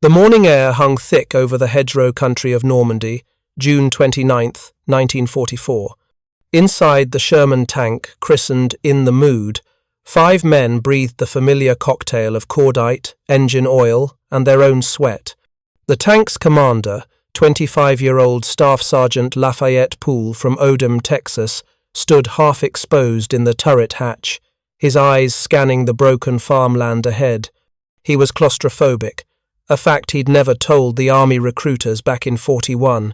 The morning air hung thick over the hedgerow country of Normandy, June 29, 1944. Inside the Sherman tank, christened In the Mood, 5 men breathed the familiar cocktail of cordite, engine oil, and their own sweat. The tank's commander, 25-year-old Staff Sergeant Lafayette Poole from Odem, Texas, stood half-exposed in the turret hatch, his eyes scanning the broken farmland ahead. He was claustrophobic, a fact he'd never told the Army recruiters back in '41.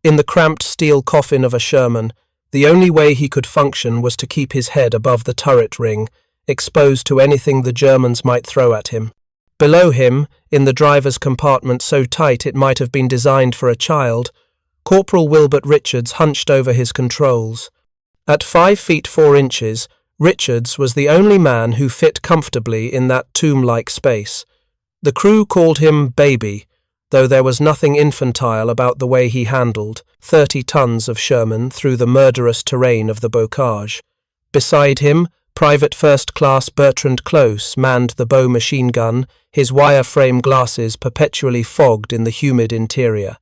In the cramped steel coffin of a Sherman, the only way he could function was to keep his head above the turret ring, exposed to anything the Germans might throw at him. Below him, in the driver's compartment so tight it might have been designed for a child, Corporal Wilbert Richards hunched over his controls. At 5 feet 4 inches, Richards was the only man who fit comfortably in that tomb-like space. The crew called him Baby, though there was nothing infantile about the way he handled 30 tons of Sherman through the murderous terrain of the bocage. Beside him, Private First Class Bertrand Close manned the bow machine gun, his wire-frame glasses perpetually fogged in the humid interior.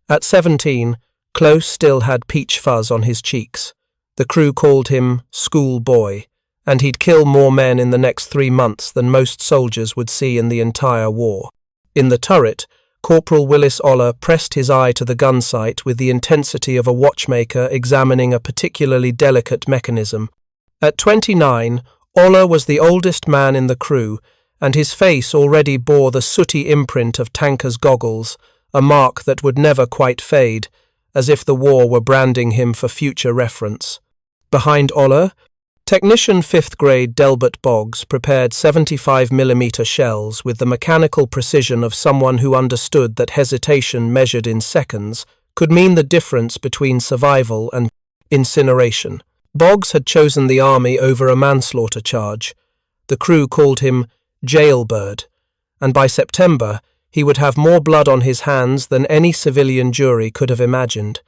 At 17, Close still had peach fuzz on his cheeks. The crew called him School Boy, and he'd kill more men in the next 3 months than most soldiers would see in the entire war. In the turret, Corporal Willis Oller pressed his eye to the gun sight with the intensity of a watchmaker examining a particularly delicate mechanism. At 29, Oller was the oldest man in the crew, and his face already bore the sooty imprint of tanker's goggles, a mark that would never quite fade, as if the war were branding him for future reference. Behind Oller, Technician 5th grade Delbert Boggs prepared 75mm shells with the mechanical precision of someone who understood that hesitation measured in seconds could mean the difference between survival and incineration. Boggs had chosen the Army over a manslaughter charge. The crew called him Jailbird, and by September he would have more blood on his hands than any civilian jury could have imagined.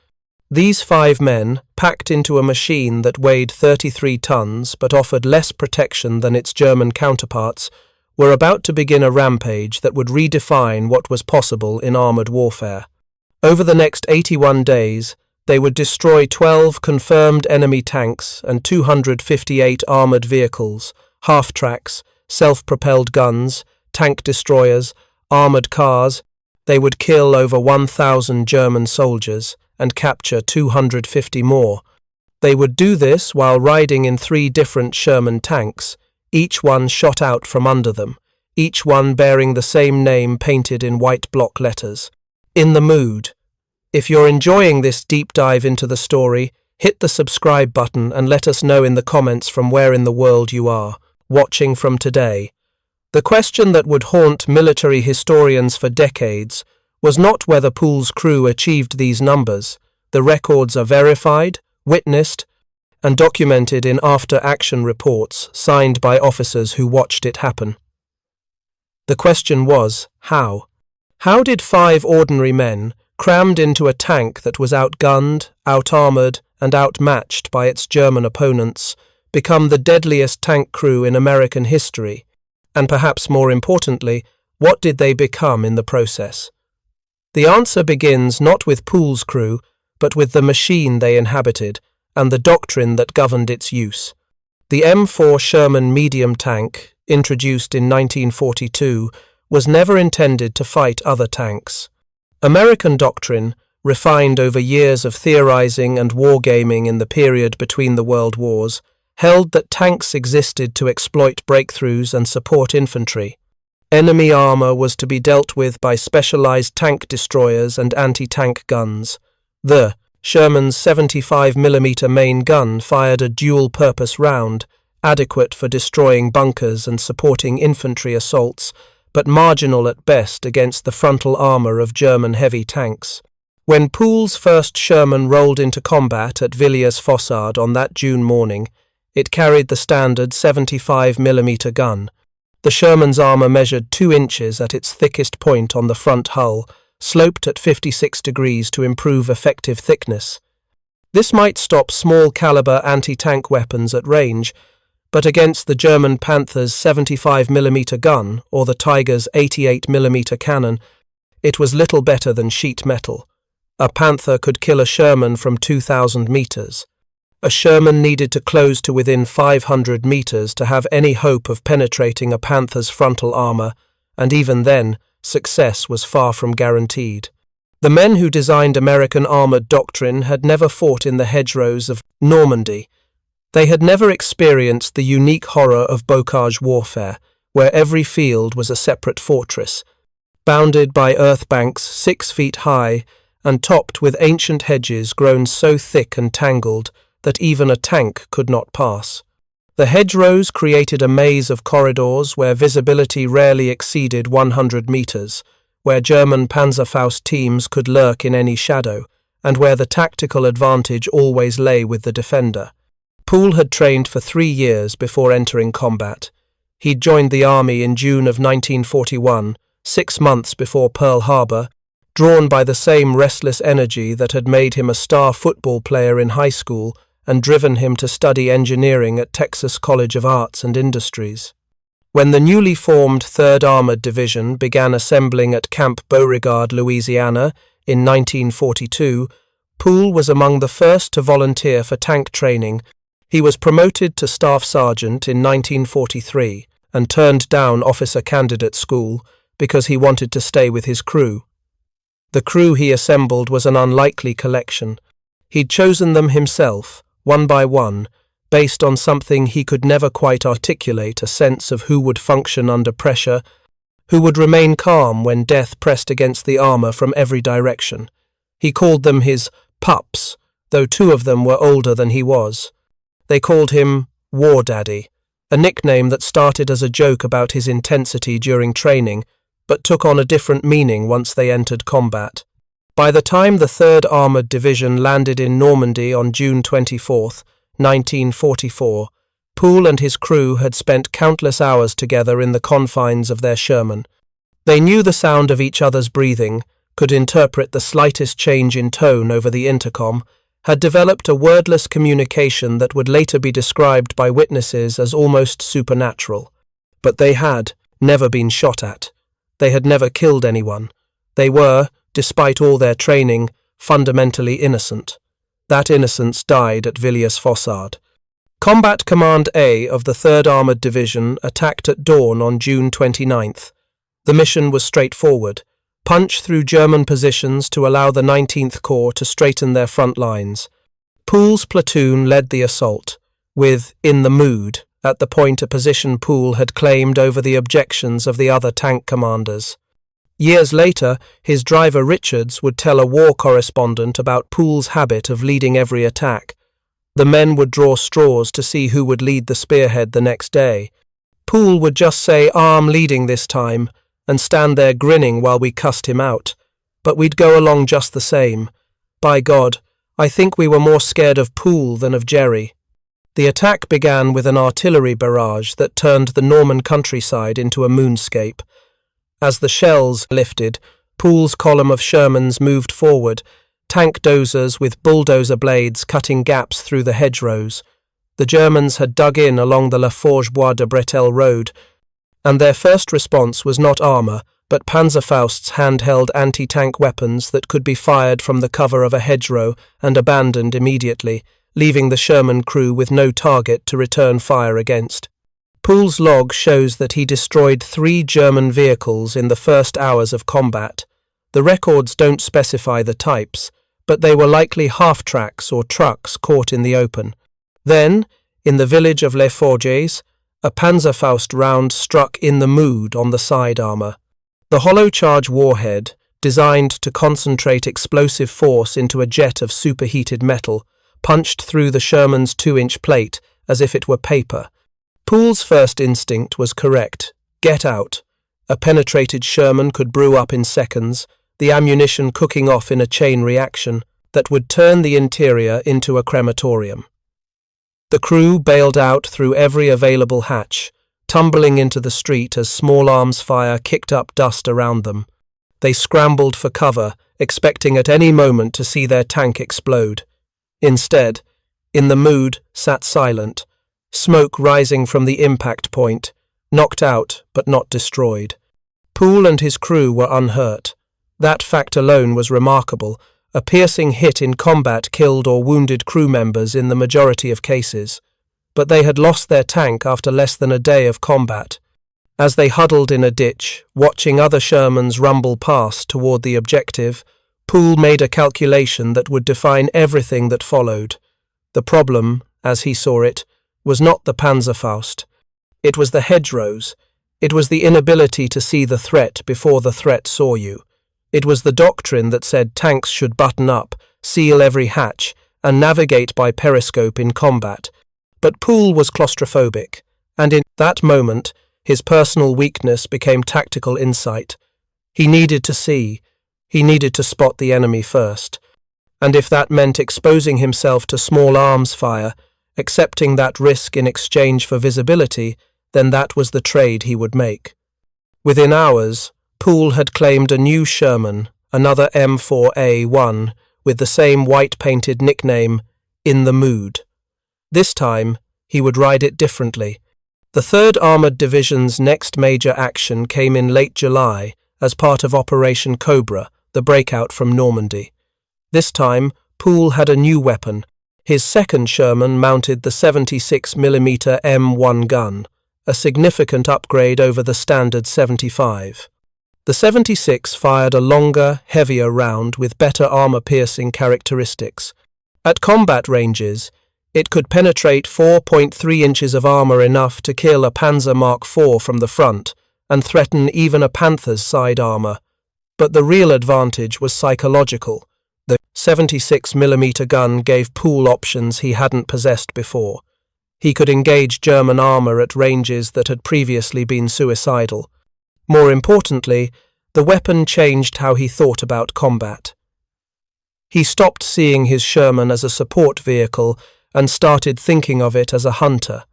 These 5 men, packed into a machine that weighed 33 tons but offered less protection than its German counterparts, were about to begin a rampage that would redefine what was possible in armoured warfare. Over the next 81 days, they would destroy 12 confirmed enemy tanks and 258 armoured vehicles, half-tracks, self-propelled guns, tank destroyers, armoured cars. They would kill over 1,000 German soldiers and capture 250 more. They would do this while riding in 3 different Sherman tanks, each one shot out from under them, each one bearing the same name painted in white block letters. In the Mood. If you're enjoying this deep dive into the story, hit the subscribe button and let us know in the comments from where in the world you are watching from today. The question that would haunt military historians for decades was not whether Poole's crew achieved these numbers. The records are verified, witnessed, and documented in after-action reports signed by officers who watched it happen. The question was, how? How did 5 ordinary men, crammed into a tank that was outgunned, out-armoured, and outmatched by its German opponents, become the deadliest tank crew in American history? And perhaps more importantly, what did they become in the process? The answer begins not with Poole's crew, but with the machine they inhabited and the doctrine that governed its use. The M4 Sherman medium tank, introduced in 1942, was never intended to fight other tanks. American doctrine, refined over years of theorizing and wargaming in the period between the world wars, held that tanks existed to exploit breakthroughs and support infantry. Enemy armour was to be dealt with by specialized tank destroyers and anti-tank guns. The Sherman's 75mm main gun fired a dual-purpose round, adequate for destroying bunkers and supporting infantry assaults, but marginal at best against the frontal armour of German heavy tanks. When Poole's first Sherman rolled into combat at Villiers-Fossard on that June morning, it carried the standard 75mm gun. The Sherman's armour measured 2 inches at its thickest point on the front hull, sloped at 56 degrees to improve effective thickness. This might stop small-caliber anti-tank weapons at range, but against the German Panther's 75mm gun or the Tiger's 88mm cannon, It was little better than sheet metal. A Panther could kill a Sherman from 2,000 meters. A Sherman needed to close to within 500 meters to have any hope of penetrating a Panther's frontal armor, and even then, success was far from guaranteed. The men who designed American armored doctrine had never fought in the hedgerows of Normandy. They had never experienced the unique horror of bocage warfare, where every field was a separate fortress, bounded by earth banks 6 feet high and topped with ancient hedges grown so thick and tangled that even a tank could not pass. The hedgerows created a maze of corridors where visibility rarely exceeded 100 meters, where German Panzerfaust teams could lurk in any shadow, and where the tactical advantage always lay with the defender. Poole had trained for 3 years before entering combat. He'd joined the army in June of 1941, 6 months before Pearl Harbor, drawn by the same restless energy that had made him a star football player in high school and driven him to study engineering at Texas College of Arts and Industries. When the newly formed 3rd Armored Division began assembling at Camp Beauregard, Louisiana, in 1942, Poole was among the first to volunteer for tank training. He was promoted to Staff Sergeant in 1943 and turned down officer candidate school because he wanted to stay with his crew. The crew he assembled was an unlikely collection. He'd chosen them himself, one by one, based on something he could never quite articulate, a sense of who would function under pressure, who would remain calm when death pressed against the armor from every direction. He called them his pups, though 2 of them were older than he was. They called him War Daddy, a nickname that started as a joke about his intensity during training, but took on a different meaning once they entered combat. By the time the 3rd Armored Division landed in Normandy on June 24, 1944, Poole and his crew had spent countless hours together in the confines of their Sherman. They knew the sound of each other's breathing, could interpret the slightest change in tone over the intercom, had developed a wordless communication that would later be described by witnesses as almost supernatural. But they had never been shot at. They had never killed anyone. They were, despite all their training, fundamentally innocent. That innocence died at Villiers-Fossard. Combat Command A of the 3rd Armored Division attacked at dawn on June 29th. The mission was straightforward: punch through German positions to allow the 19th Corps to straighten their front lines. Poole's platoon led the assault, with "in the mood" at the point, a position Poole had claimed over the objections of the other tank commanders. Years later, his driver Richards would tell a war correspondent about Poole's habit of leading every attack. The men would draw straws to see who would lead the spearhead the next day. Poole would just say, "I'm leading this time," and stand there grinning while we cussed him out. But we'd go along just the same. By God, I think we were more scared of Poole than of Jerry. The attack began with an artillery barrage that turned the Norman countryside into a moonscape. As the shells lifted, Poole's column of Shermans moved forward, tank dozers with bulldozer blades cutting gaps through the hedgerows. The Germans had dug in along the La Forge-Bois de Bretel road, and their first response was not armour, but Panzerfaust's handheld anti-tank weapons that could be fired from the cover of a hedgerow and abandoned immediately, leaving the Sherman crew with no target to return fire against. Poole's log shows that he destroyed 3 German vehicles in the first hours of combat. The records don't specify the types, but they were likely half-tracks or trucks caught in the open. Then, in the village of Les Forges, a Panzerfaust round struck "in the mood" on the side armour. The hollow charge warhead, designed to concentrate explosive force into a jet of superheated metal, punched through the Sherman's 2-inch plate as if it were paper. Poole's first instinct was correct: get out. A penetrated Sherman could brew up in seconds, the ammunition cooking off in a chain reaction that would turn the interior into a crematorium. The crew bailed out through every available hatch, tumbling into the street as small arms fire kicked up dust around them. They scrambled for cover, expecting at any moment to see their tank explode. Instead, "in the mood" sat silent, smoke rising from the impact point, knocked out but not destroyed. Poole and his crew were unhurt. That fact alone was remarkable. A piercing hit in combat killed or wounded crew members in the majority of cases. But they had lost their tank after less than a day of combat. As they huddled in a ditch, watching other Shermans rumble past toward the objective, Poole made a calculation that would define everything that followed. The problem, as he saw it, was not the Panzerfaust. It was the hedgerows. It was the inability to see the threat before the threat saw you. It was the doctrine that said tanks should button up, seal every hatch, and navigate by periscope in combat. But Poole was claustrophobic, and in that moment, his personal weakness became tactical insight. He needed to see. He needed to spot the enemy first. And if that meant exposing himself to small arms fire, accepting that risk in exchange for visibility, then that was the trade he would make. Within hours, Poole had claimed a new Sherman, another M4A1, with the same white-painted nickname, In the Mood. This time, he would ride it differently. The 3rd Armoured Division's next major action came in late July as part of Operation Cobra, the breakout from Normandy. This time, Poole had a new weapon. His 2nd Sherman mounted the 76mm M1 gun, a significant upgrade over the standard 75. The 76 fired a longer, heavier round with better armor-piercing characteristics. At combat ranges, it could penetrate 4.3 inches of armor, enough to kill a Panzer Mark IV from the front and threaten even a Panther's side armor. But the real advantage was psychological. The 76mm gun gave Poole options he hadn't possessed before. He could engage German armor at ranges that had previously been suicidal. More importantly, the weapon changed how he thought about combat. He stopped seeing his Sherman as a support vehicle and started thinking of it as a hunter.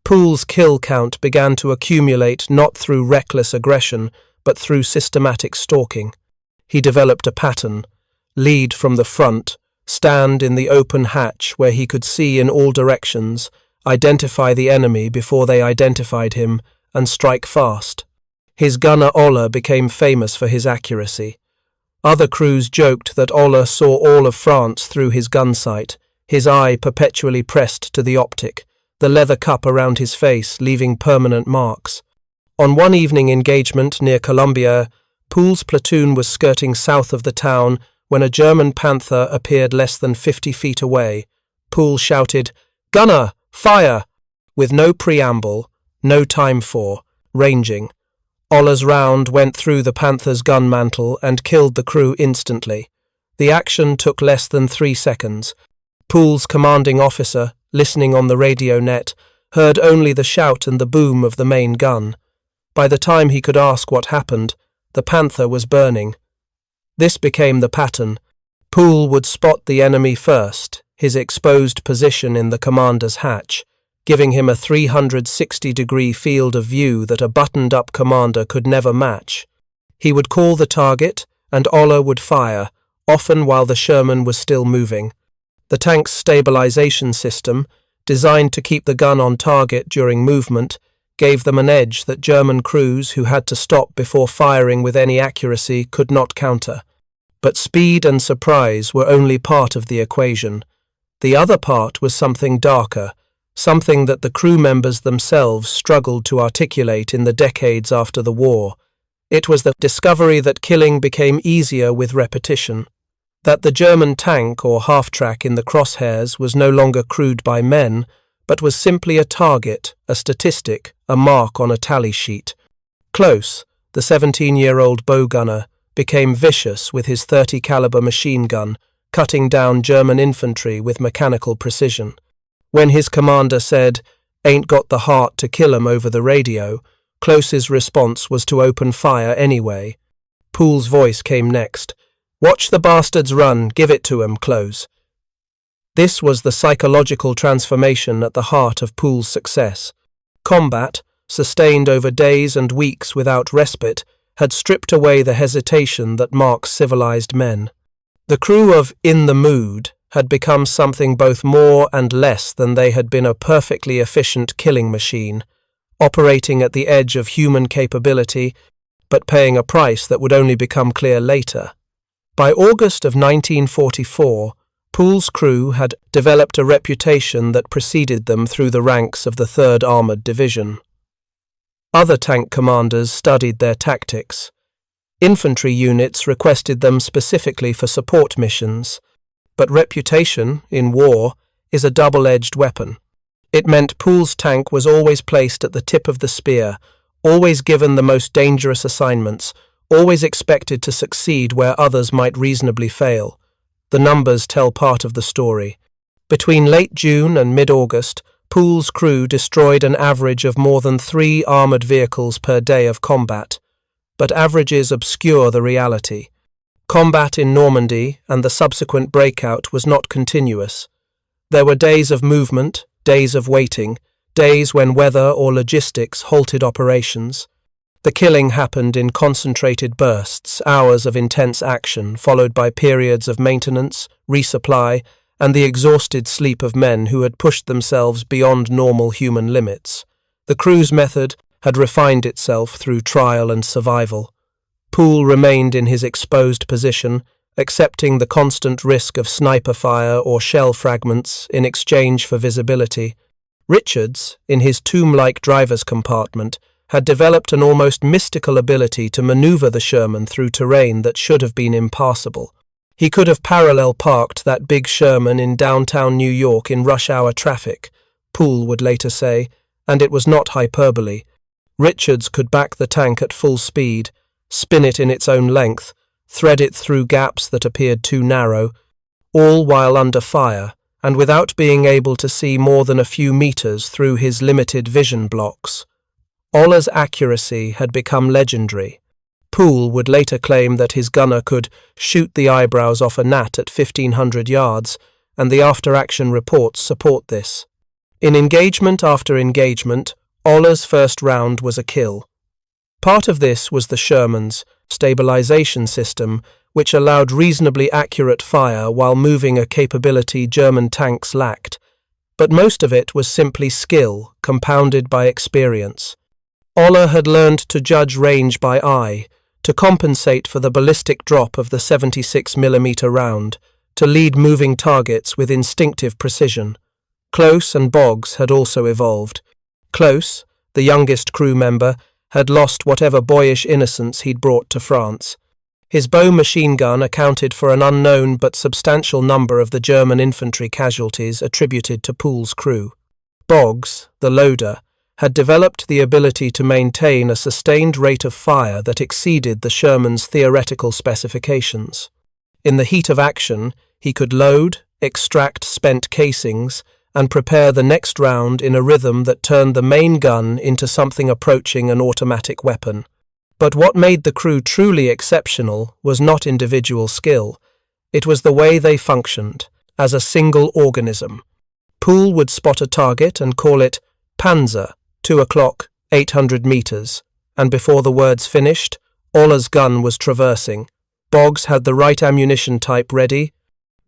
Poole's kill count began to accumulate not through reckless aggression, but through systematic stalking. He developed a pattern: lead from the front, stand in the open hatch where he could see in all directions, identify the enemy before they identified him, and strike fast. His gunner Ola became famous for his accuracy. Other crews joked that Ola saw all of France through his gun sight, his eye perpetually pressed to the optic, the leather cup around his face leaving permanent marks. On one evening engagement near Columbia, Poole's platoon was skirting south of the town when a German Panther appeared less than 50 feet away. Poole shouted, "Gunner, fire!" with no preamble, no time for ranging. Ola's round went through the Panther's gun mantle and killed the crew instantly. The action took less than 3 seconds. Poole's commanding officer, listening on the radio net, heard only the shout and the boom of the main gun. By the time he could ask what happened, the Panther was burning. This became the pattern. Poole would spot the enemy first, his exposed position in the commander's hatch, giving him a 360-degree field of view that a buttoned-up commander could never match. He would call the target, and Ola would fire, often while the Sherman was still moving. The tank's stabilization system, designed to keep the gun on target during movement, gave them an edge that German crews who had to stop before firing with any accuracy could not counter. But speed and surprise were only part of the equation. The other part was something darker, something that the crew members themselves struggled to articulate in the decades after the war. It was the discovery that killing became easier with repetition, that the German tank or half-track in the crosshairs was no longer crewed by men, but was simply a target, a statistic, a mark on a tally sheet. Close, the 17-year-old bow gunner, became vicious with his .30 caliber machine gun, cutting down German infantry with mechanical precision. When his commander said, "Ain't got the heart to kill 'em," over the radio, Close's response was to open fire anyway. Poole's voice came next. "Watch the bastards run, give it to 'em, Close." This was the psychological transformation at the heart of Poole's success. Combat, sustained over days and weeks without respite, had stripped away the hesitation that marks civilized men. The crew of In the Mood had become something both more and less than they had been: a perfectly efficient killing machine, operating at the edge of human capability, but paying a price that would only become clear later. By August of 1944, Poole's crew had developed a reputation that preceded them through the ranks of the 3rd Armoured Division. Other tank commanders studied their tactics. Infantry units requested them specifically for support missions, but reputation, in war, is a double-edged weapon. It meant Poole's tank was always placed at the tip of the spear, always given the most dangerous assignments, always expected to succeed where others might reasonably fail. The numbers tell part of the story. Between late June and mid-August, Poole's crew destroyed an average of more than 3 armoured vehicles per day of combat. But averages obscure the reality. Combat in Normandy and the subsequent breakout was not continuous. There were days of movement, days of waiting, days when weather or logistics halted operations. The killing happened in concentrated bursts, hours of intense action, followed by periods of maintenance, resupply, and the exhausted sleep of men who had pushed themselves beyond normal human limits. The crew's method had refined itself through trial and survival. Poole remained in his exposed position, accepting the constant risk of sniper fire or shell fragments in exchange for visibility. Richards, in his tomb-like driver's compartment, had developed an almost mystical ability to maneuver the Sherman through terrain that should have been impassable. He could have parallel parked that big Sherman in downtown New York in rush-hour traffic, Poole would later say, and it was not hyperbole. Richards could back the tank at full speed, spin it in its own length, thread it through gaps that appeared too narrow, all while under fire, and without being able to see more than a few meters through his limited vision blocks. Oller's accuracy had become legendary. Poole would later claim that his gunner could shoot the eyebrows off a gnat at 1,500 yards, and the after-action reports support this. In engagement after engagement, Oller's first round was a kill. Part of this was the Sherman's stabilization system, which allowed reasonably accurate fire while moving a capability German tanks lacked, but most of it was simply skill, compounded by experience. Oller had learned to judge range by eye, to compensate for the ballistic drop of the 76mm round, to lead moving targets with instinctive precision. Close and Boggs had also evolved. Close, the youngest crew member, had lost whatever boyish innocence he'd brought to France. His bow machine gun accounted for an unknown but substantial number of the German infantry casualties attributed to Poole's crew. Boggs, the loader, had developed the ability to maintain a sustained rate of fire that exceeded the Sherman's theoretical specifications. In the heat of action, he could load, extract spent casings, and prepare the next round in a rhythm that turned the main gun into something approaching an automatic weapon. But what made the crew truly exceptional was not individual skill. It was the way they functioned, as a single organism. Poole would spot a target and call it Panzer, 2 o'clock, 800 meters, and before the words finished, Oller's gun was traversing. Boggs had the right ammunition type ready.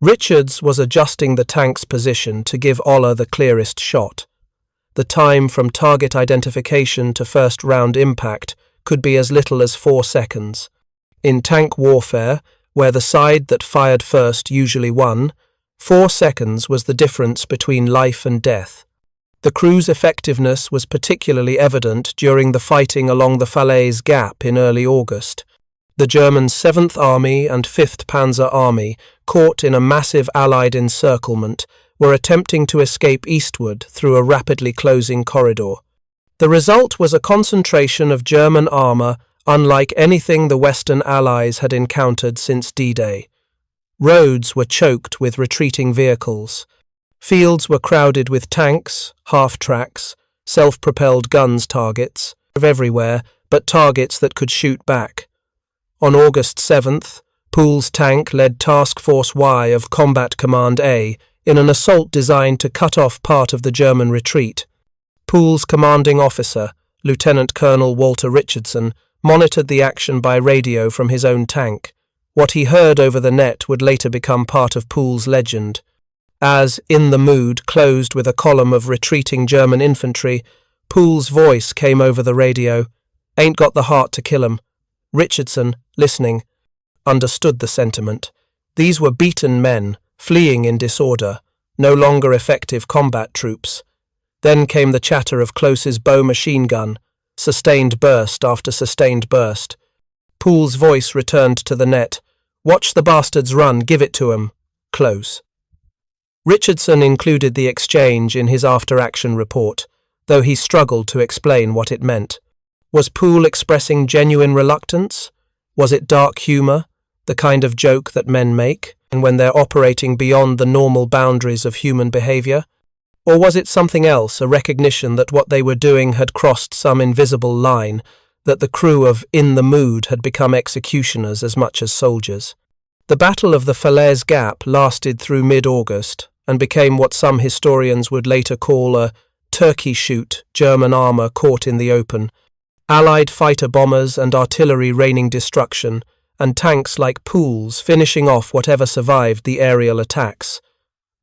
Richards was adjusting the tank's position to give Oller the clearest shot. The time from target identification to first round impact could be as little as 4 seconds. In tank warfare, where the side that fired first usually won, 4 seconds was the difference between life and death. The crew's effectiveness was particularly evident during the fighting along the Falaise Gap in early August. The German 7th Army and 5th Panzer Army, caught in a massive Allied encirclement, were attempting to escape eastward through a rapidly closing corridor. The result was a concentration of German armour unlike anything the Western Allies had encountered since D-Day. Roads were choked with retreating vehicles. Fields were crowded with tanks, half-tracks, self-propelled guns targets, everywhere, but targets that could shoot back. On August 7th, Poole's tank led Task Force Y of Combat Command A in an assault designed to cut off part of the German retreat. Poole's commanding officer, Lieutenant Colonel Walter Richardson, monitored the action by radio from his own tank. What he heard over the net would later become part of Poole's legend. As In the Mood closed with a column of retreating German infantry, Poole's voice came over the radio. "Ain't got the heart to kill 'em." Richardson, listening. understood the sentiment. These were beaten men, fleeing in disorder, no longer effective combat troops. Then came the chatter of Close's bow machine gun, sustained burst after sustained burst. Poole's voice returned to the net. "Watch the bastards run, give it to 'em." Close. Richardson included the exchange in his after-action report, though he struggled to explain what it meant. Was Poole expressing genuine reluctance? Was it dark humour, the kind of joke that men make, and when they're operating beyond the normal boundaries of human behaviour? Or was it something else, a recognition that what they were doing had crossed some invisible line, that the crew of In the Mood had become executioners as much as soldiers? The Battle of the Falaise Gap lasted through mid-August and became what some historians would later call a turkey shoot, German armour caught in the open, Allied fighter-bombers and artillery raining destruction, and tanks like Poole's finishing off whatever survived the aerial attacks.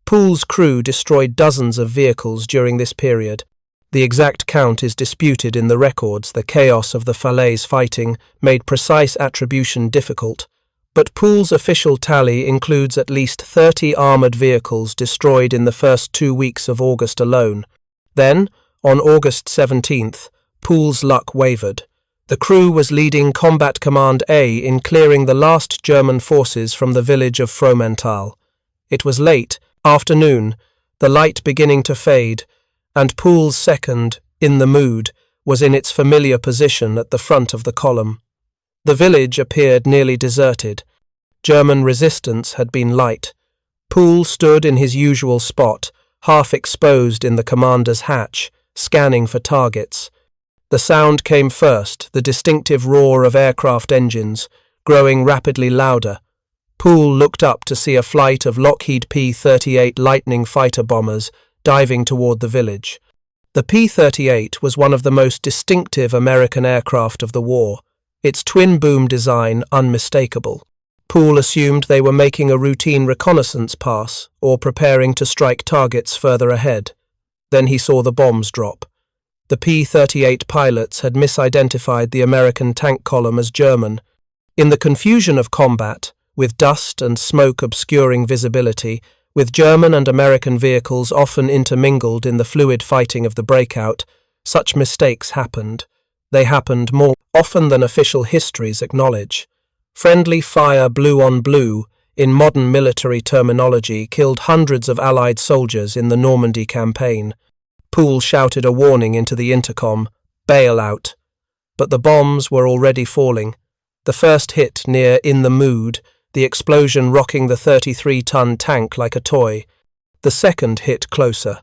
Poole's crew destroyed dozens of vehicles during this period. The exact count is disputed in the records. The chaos of the Falaise fighting made precise attribution difficult, but Poole's official tally includes at least 30 armoured vehicles destroyed in the first 2 weeks of August alone. Then, on August 17th, Poole's luck wavered. The crew was leading Combat Command A in clearing the last German forces from the village of Fromental. It was late afternoon, the light beginning to fade, and Poole's second, In the Mood, was in its familiar position at the front of the column. The village appeared nearly deserted. German resistance had been light. Poole stood in his usual spot, half exposed in the commander's hatch, scanning for targets. The sound came first, the distinctive roar of aircraft engines, growing rapidly louder. Poole looked up to see a flight of Lockheed P-38 Lightning fighter bombers diving toward the village. The P-38 was one of the most distinctive American aircraft of the war, its twin-boom design unmistakable. Poole assumed they were making a routine reconnaissance pass or preparing to strike targets further ahead. Then he saw the bombs drop. The P-38 pilots had misidentified the American tank column as German. In the confusion of combat, with dust and smoke obscuring visibility, with German and American vehicles often intermingled in the fluid fighting of the breakout, such mistakes happened. They happened more often than official histories acknowledge. Friendly fire blue on blue, in modern military terminology, killed hundreds of Allied soldiers in the Normandy campaign. Poole shouted a warning into the intercom, "Bail out." But the bombs were already falling. The first hit near In the Mood, the explosion rocking the 33-ton tank like a toy. The second hit closer.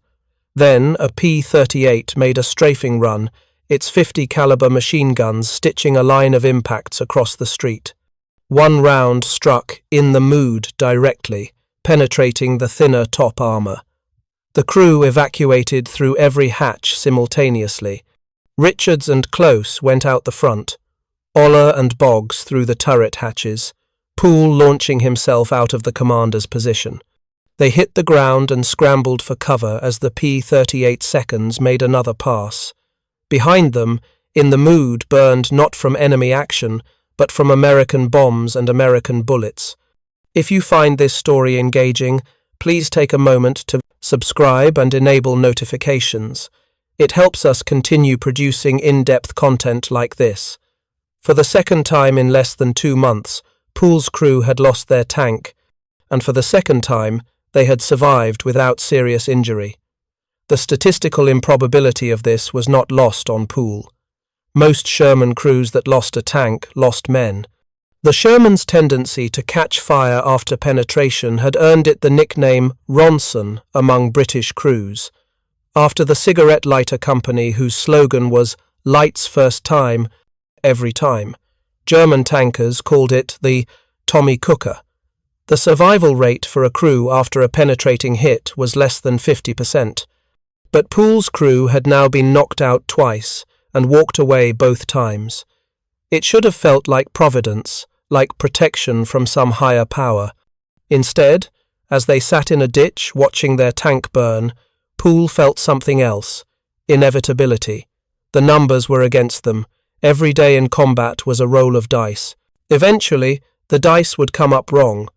Then a P-38 made a strafing run, its 50-caliber machine guns stitching a line of impacts across the street. One round struck In the Mood directly, penetrating the thinner top armour. The crew evacuated through every hatch simultaneously. Richards and Close went out the front, Oller and Boggs through the turret hatches, Poole launching himself out of the commander's position. They hit the ground and scrambled for cover as the P-38 seconds made another pass. Behind them, In the Mood burned not from enemy action, but from American bombs and American bullets. If you find this story engaging, please take a moment to subscribe and enable notifications. It helps us continue producing in-depth content like this. For the second time in less than 2 months, Poole's crew had lost their tank, and for the second time, they had survived without serious injury. The statistical improbability of this was not lost on Poole. Most Sherman crews that lost a tank lost men. The Sherman's tendency to catch fire after penetration had earned it the nickname Ronson among British crews, after the cigarette lighter company whose slogan was "Lights first time, every time." German tankers called it the Tommy Cooker. The survival rate for a crew after a penetrating hit was less than 50%. But Poole's crew had now been knocked out twice and walked away both times. It should have felt like providence, like protection from some higher power. Instead, as they sat in a ditch watching their tank burn, Poole felt something else: inevitability. The numbers were against them. Every day in combat was a roll of dice. Eventually, The dice would come up wrong.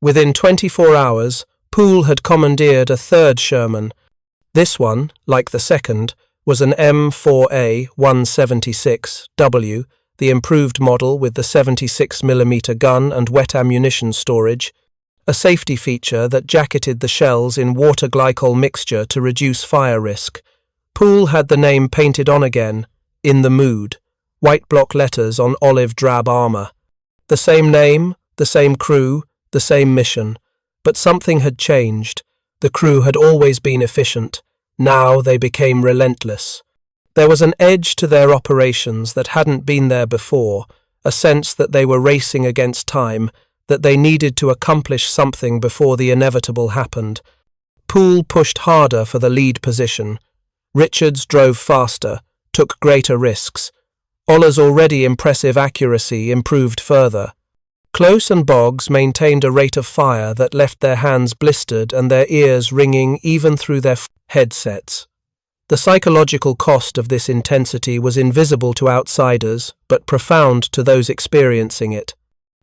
Within 24 hours, Poole had commandeered a third Sherman. This one, like the second, was an M4A 176W, the improved model with the 76mm gun and wet ammunition storage, a safety feature that jacketed the shells in water glycol mixture to reduce fire risk. Poole had the name painted on again, In the Mood, white block letters on olive drab armor. The same name, the same crew, the same mission, but something had changed. The crew had always been efficient. Now they became relentless. There was an edge to their operations that hadn't been there before, a sense that they were racing against time, that they needed to accomplish something before the inevitable happened. Poole pushed harder for the lead position. Richards drove faster, took greater risks. Oller's already impressive accuracy improved further. Close and Boggs maintained a rate of fire that left their hands blistered and their ears ringing even through their headsets. The psychological cost of this intensity was invisible to outsiders, but profound to those experiencing it.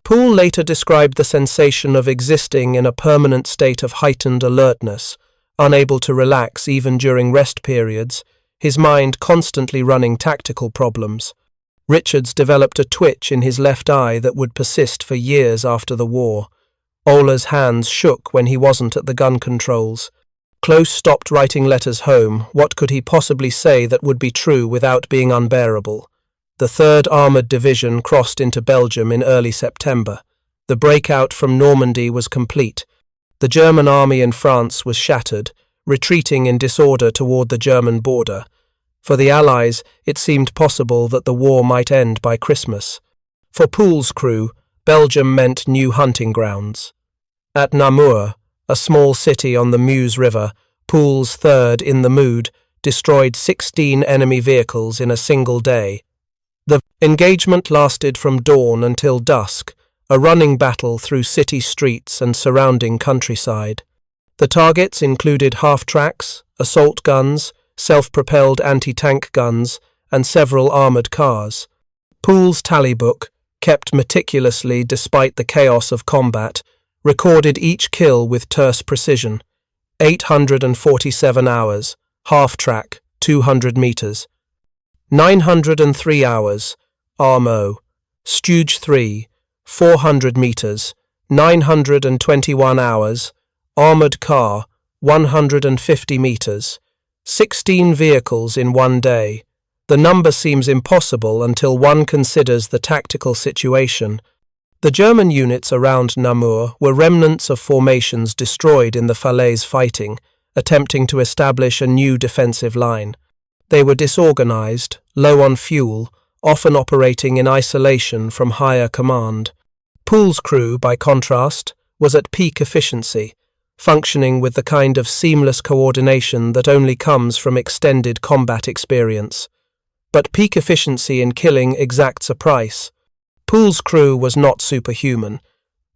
Poole later described the sensation of existing in a permanent state of heightened alertness, unable to relax even during rest periods, his mind constantly running tactical problems. Richards developed a twitch in his left eye that would persist for years after the war. Oller's hands shook when he wasn't at the gun controls. Close stopped writing letters home. What could he possibly say that would be true without being unbearable? The 3rd Armoured Division crossed into Belgium in early September. The breakout from Normandy was complete. The German army in France was shattered, retreating in disorder toward the German border. For the Allies, it seemed possible that the war might end by Christmas. For Poole's crew, Belgium meant new hunting grounds. At Namur, a small city on the Meuse River, Poole's 3rd In the Mood destroyed 16 enemy vehicles in a single day. The engagement lasted from dawn until dusk, a running battle through city streets and surrounding countryside. The targets included half-tracks, assault guns, self-propelled anti-tank guns, and several armoured cars. Poole's tally book, kept meticulously despite the chaos of combat, recorded each kill with terse precision. 847 hours, half-track, 200 metres. 903 hours, Armo, Stooge 3, 400 metres. 921 hours, armoured car, 150 metres. 16 vehicles in one day. The number seems impossible until one considers the tactical situation. The German units around Namur were remnants of formations destroyed in the Falaise fighting, attempting to establish a new defensive line. They were disorganized, low on fuel, often operating in isolation from higher command. Poole's crew, by contrast, was at peak efficiency, functioning with the kind of seamless coordination that only comes from extended combat experience. But peak efficiency in killing exacts a price. Poole's crew was not superhuman.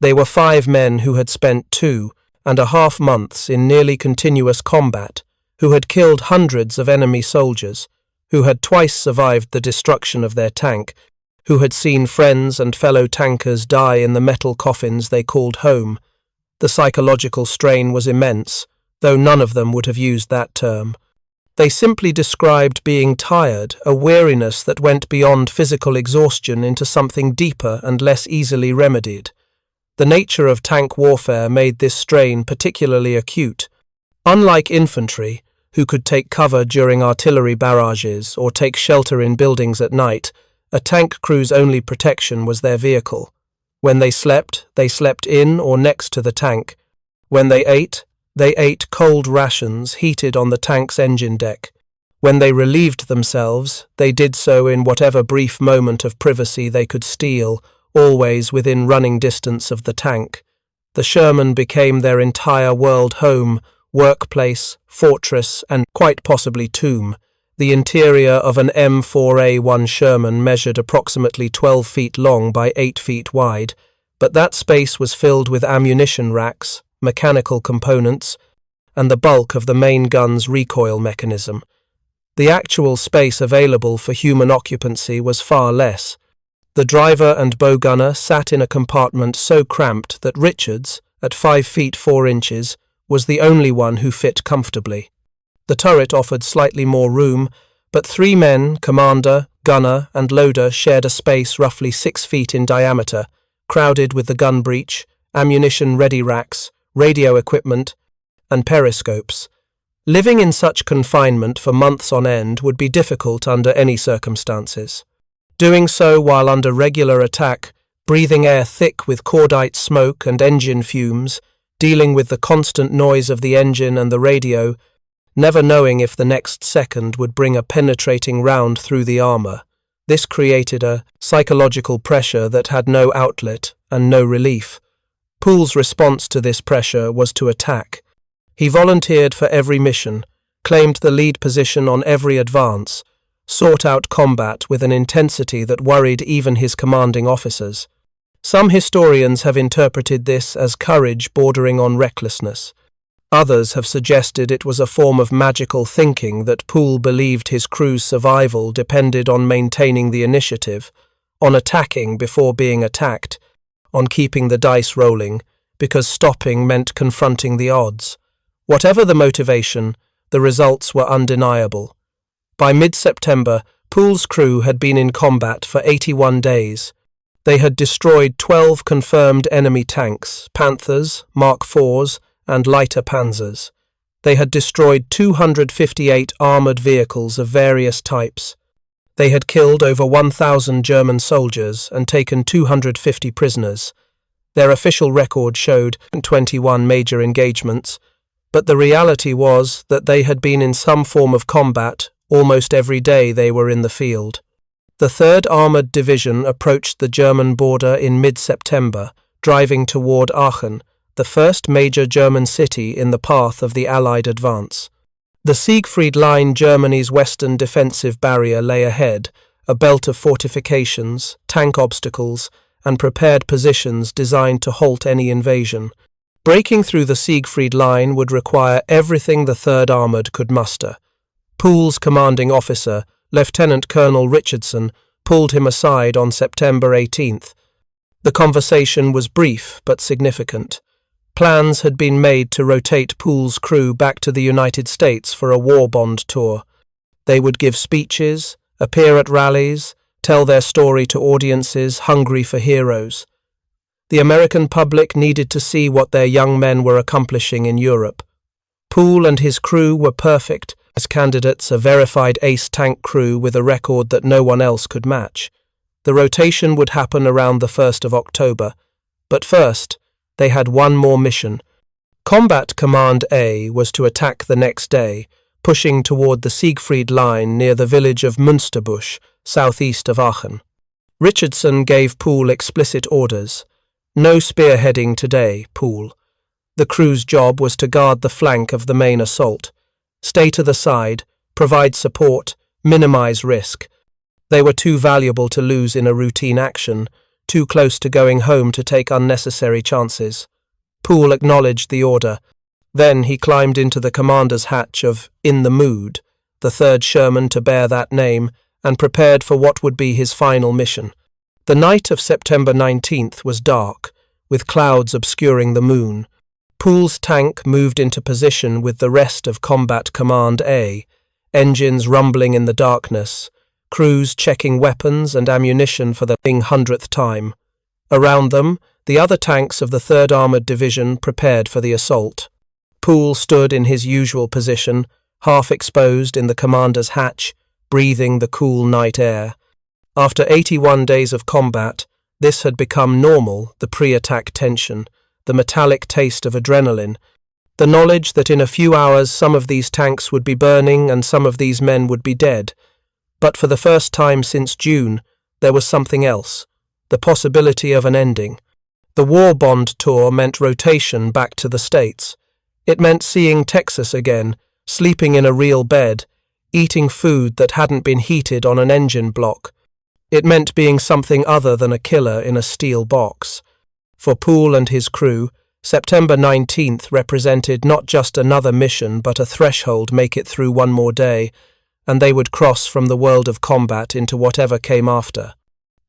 They were 5 men who had spent 2.5 months in nearly continuous combat, who had killed hundreds of enemy soldiers, who had twice survived the destruction of their tank, who had seen friends and fellow tankers die in the metal coffins they called home. The psychological strain was immense, though none of them would have used that term. They simply described being tired, a weariness that went beyond physical exhaustion into something deeper and less easily remedied. The nature of tank warfare made this strain particularly acute. Unlike infantry, who could take cover during artillery barrages or take shelter in buildings at night, a tank crew's only protection was their vehicle. When they slept in or next to the tank. When they ate cold rations heated on the tank's engine deck. When they relieved themselves, they did so in whatever brief moment of privacy they could steal, always within running distance of the tank. The Sherman became their entire world home, workplace, fortress, and quite possibly tomb. The interior of an M4A1 Sherman measured approximately 12 feet long by 8 feet wide, but that space was filled with ammunition racks, mechanical components, and the bulk of the main gun's recoil mechanism. The actual space available for human occupancy was far less. The driver and bow gunner sat in a compartment so cramped that Richards, at 5 feet 4 inches, was the only one who fit comfortably. The turret offered slightly more room, but 3 men, commander, gunner, and loader, shared a space roughly 6 feet in diameter, crowded with the gun breech, ammunition ready racks, radio equipment, and periscopes. Living in such confinement for months on end would be difficult under any circumstances. Doing so while under regular attack, breathing air thick with cordite smoke and engine fumes, dealing with the constant noise of the engine and the radio, never knowing if the next second would bring a penetrating round through the armor. This created a psychological pressure that had no outlet and no relief. Poole's response to this pressure was to attack. He volunteered for every mission, claimed the lead position on every advance, sought out combat with an intensity that worried even his commanding officers. Some historians have interpreted this as courage bordering on recklessness. Others have suggested it was a form of magical thinking that Poole believed his crew's survival depended on maintaining the initiative, on attacking before being attacked, on keeping the dice rolling, because stopping meant confronting the odds. Whatever the motivation, the results were undeniable. By mid-September, Poole's crew had been in combat for 81 days. They had destroyed 12 confirmed enemy tanks, Panthers, Mark IVs, and lighter Panzers. They had destroyed 258 armoured vehicles of various types. They had killed over 1,000 German soldiers and taken 250 prisoners. Their official record showed 21 major engagements, but the reality was that they had been in some form of combat almost every day they were in the field. The 3rd Armoured Division approached the German border in mid-September, driving toward Aachen, the first major German city in the path of the Allied advance. The Siegfried Line, Germany's western defensive barrier, lay ahead, a belt of fortifications, tank obstacles, and prepared positions designed to halt any invasion. Breaking through the Siegfried Line would require everything the 3rd Armoured could muster. Poole's commanding officer, Lieutenant Colonel Richardson, pulled him aside on September 18th. The conversation was brief but significant. Plans had been made to rotate Poole's crew back to the United States for a war bond tour. They would give speeches, appear at rallies, tell their story to audiences hungry for heroes. The American public needed to see what their young men were accomplishing in Europe. Poole and his crew were perfect as candidates, a verified ace tank crew with a record that no one else could match. The rotation would happen around the 1st of October, but first, they had one more mission. Combat Command A was to attack the next day, pushing toward the Siegfried Line near the village of Münsterbusch, southeast of Aachen. Richardson gave Poole explicit orders. No spearheading today, Poole. The crew's job was to guard the flank of the main assault. Stay to the side, provide support, minimize risk. They were too valuable to lose in a routine action, too close to going home to take unnecessary chances. Poole acknowledged the order. Then he climbed into the commander's hatch of In the Mood, the 3rd Sherman to bear that name, and prepared for what would be his final mission. The night of September 19th was dark, with clouds obscuring the moon. Poole's tank moved into position with the rest of Combat Command A, engines rumbling in the darkness, crews checking weapons and ammunition for the 100th time. Around them, the other tanks of the 3rd Armoured Division prepared for the assault. Poole stood in his usual position, half exposed in the commander's hatch, breathing the cool night air. After 81 days of combat, this had become normal, the pre-attack tension, the metallic taste of adrenaline, the knowledge that in a few hours some of these tanks would be burning and some of these men would be dead. But for the first time since June, there was something else, the possibility of an ending. The war bond tour meant rotation back to the States. It meant seeing Texas again, sleeping in a real bed, eating food that hadn't been heated on an engine block. It meant being something other than a killer in a steel box. For Poole and his crew, September 19th represented not just another mission but a threshold, make it through one more day, and they would cross from the world of combat into whatever came after.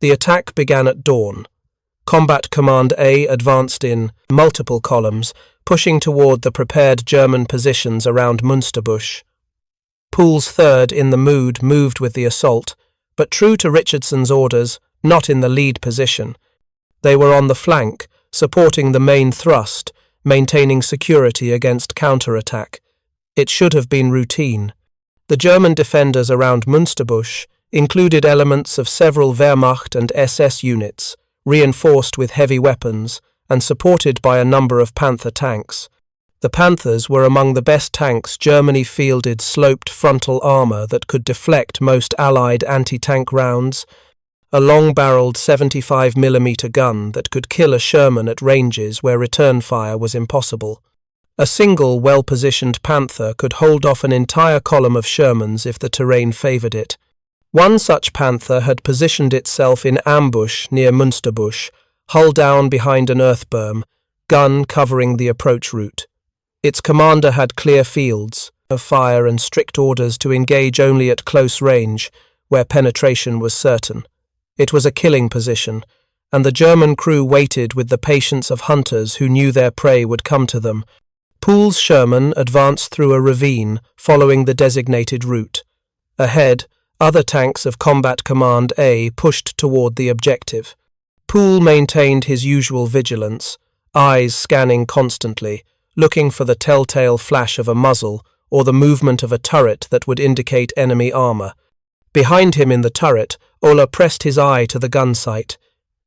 The attack began at dawn. Combat Command A advanced in multiple columns, pushing toward the prepared German positions around Münsterbusch. Poole's 3rd in the mood moved with the assault, but true to Richardson's orders, not in the lead position. They were on the flank, supporting the main thrust, maintaining security against counterattack. It should have been routine. The German defenders around Münsterbusch included elements of several Wehrmacht and SS units, reinforced with heavy weapons and supported by a number of Panther tanks. The Panthers were among the best tanks Germany fielded sloped frontal armor that could deflect most Allied anti-tank rounds, a long-barreled 75mm gun that could kill a Sherman at ranges where return fire was impossible. A single well-positioned Panther could hold off an entire column of Shermans if the terrain favored it. One such Panther had positioned itself in ambush near Münsterbusch, hull down behind an earth berm, gun covering the approach route. Its commander had clear fields of fire and strict orders to engage only at close range, where penetration was certain. It was a killing position, and the German crew waited with the patience of hunters who knew their prey would come to them. Poole's Sherman advanced through a ravine, following the designated route. Ahead, other tanks of Combat Command A pushed toward the objective. Poole maintained his usual vigilance, eyes scanning constantly, looking for the telltale flash of a muzzle or the movement of a turret that would indicate enemy armor. Behind him in the turret, Ola pressed his eye to the gun sight.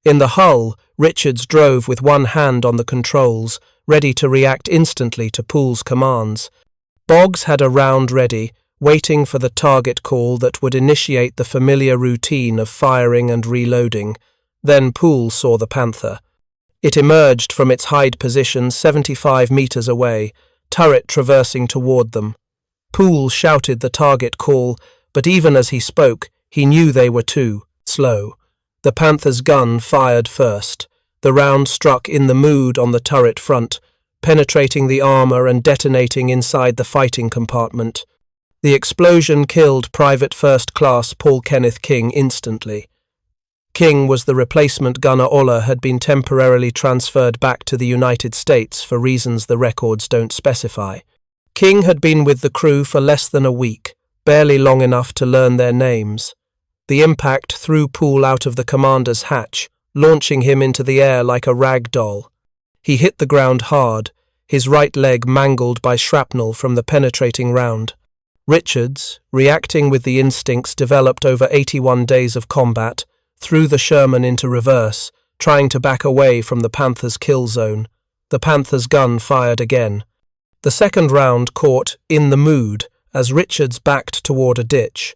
In the hull, Richards drove with one hand on the controls, ready to react instantly to Poole's commands. Boggs had a round ready, waiting for the target call that would initiate the familiar routine of firing and reloading. Then Poole saw the Panther. It emerged from its hide position 75 meters away, turret traversing toward them. Poole shouted the target call, but even as he spoke, he knew they were too slow. The Panther's gun fired first. The round struck in the mood on the turret front, penetrating the armor and detonating inside the fighting compartment. The explosion killed Private First Class Paul Kenneth King instantly. King was the replacement gunner. Ola had been temporarily transferred back to the United States for reasons the records don't specify. King had been with the crew for less than a week, barely long enough to learn their names. The impact threw Poole out of the commander's hatch, launching him into the air like a rag doll. He hit the ground hard, his right leg mangled by shrapnel from the penetrating round. Richards, reacting with the instincts developed over 81 days of combat, threw the Sherman into reverse, trying to back away from the Panther's kill zone. The Panther's gun fired again. The second round caught in the mood as Richards backed toward a ditch.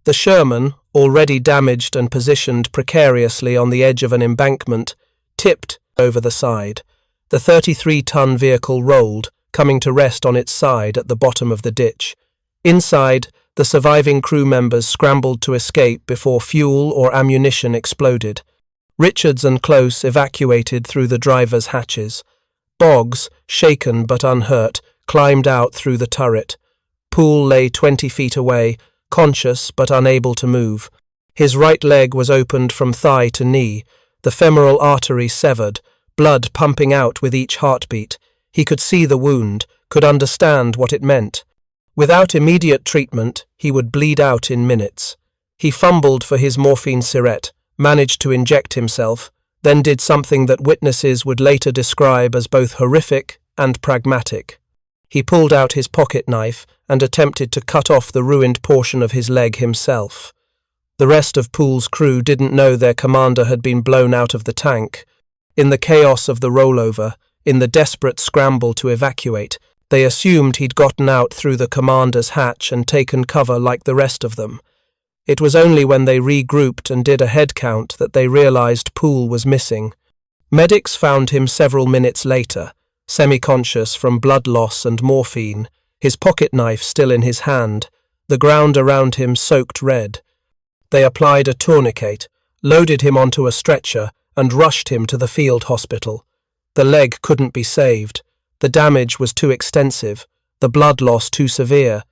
The Sherman, already damaged and positioned precariously on the edge of an embankment, tipped over the side. The 33-ton vehicle rolled, coming to rest on its side at the bottom of the ditch. Inside, the surviving crew members scrambled to escape before fuel or ammunition exploded. Richards and Close evacuated through the driver's hatches. Boggs, shaken but unhurt, climbed out through the turret. Poole lay 20 feet away, conscious but unable to move. His right leg was opened from thigh to knee, the femoral artery severed, blood pumping out with each heartbeat. He could see the wound, could understand what it meant. Without immediate treatment, he would bleed out in minutes. He fumbled for his morphine syringe, managed to inject himself, then did something that witnesses would later describe as both horrific and pragmatic. He pulled out his pocket knife and attempted to cut off the ruined portion of his leg himself. The rest of Poole's crew didn't know their commander had been blown out of the tank. In the chaos of the rollover, in the desperate scramble to evacuate, they assumed he'd gotten out through the commander's hatch and taken cover like the rest of them. It was only when they regrouped and did a head count that they realized Poole was missing. Medics found him several minutes later, semi-conscious from blood loss and morphine, his pocket knife still in his hand, the ground around him soaked red. They applied a tourniquet, loaded him onto a stretcher, and rushed him to the field hospital. The leg couldn't be saved. The damage was too extensive, the blood loss too severe.